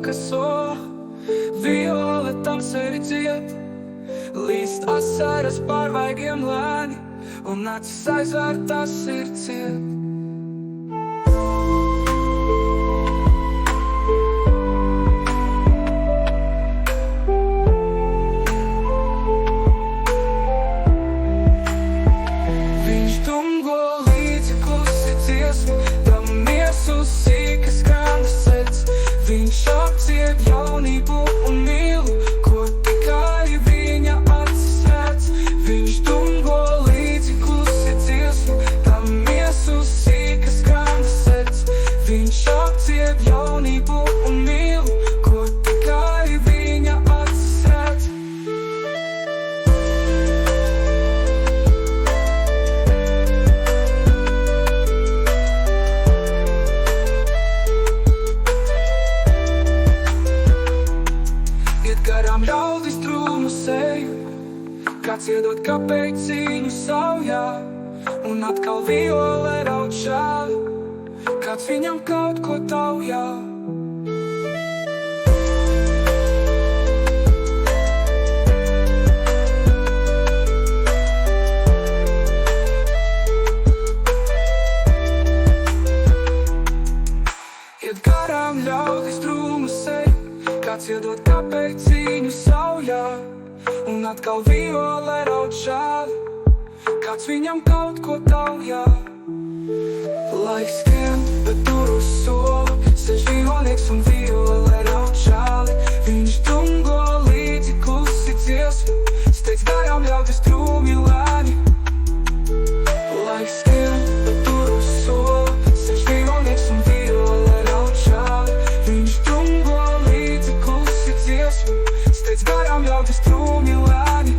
kaso, violetam sevi dzied. Līst asaras pārvaigiem lēni, un acis aizvērtās sirds ciet. Viņš dungo līdzi klusi dziesmu, tam miesu sīkas skrandas sēdz. Viņš apciet jaunību un mīlu, ko tikai viņa acis redz. Viņš dungo līdzi klusi dziesmu, tam miesu sīkas skrandas sēdz. Viņš apciet jaunību un mīlu, ko tikai viņa acis redz. Garām ļaudis drūmu seju, kāds iedod kapeiciņu saujā, un atkal viole raud žāli, kāds viņam kaut ko taujā. Iet garām ļaudis drūmu seju, kāds iedod kapeiciņu saujā, un atkal viole raud žāli, kāds viņam kaut ko taujā. Laiks skrien, bet tur uz soli sēž violnieks un viole raud žāli. Viņš dungo līdzi klusi dziesmu, steidz garām ļaudis drūmi lēni. Laiks skrien, bet tur uz soli sēž violnieks un viole raud žāli. Viņš dungo līdzi klusi dziesmu, steidz garām ļaudis drūmi lēni.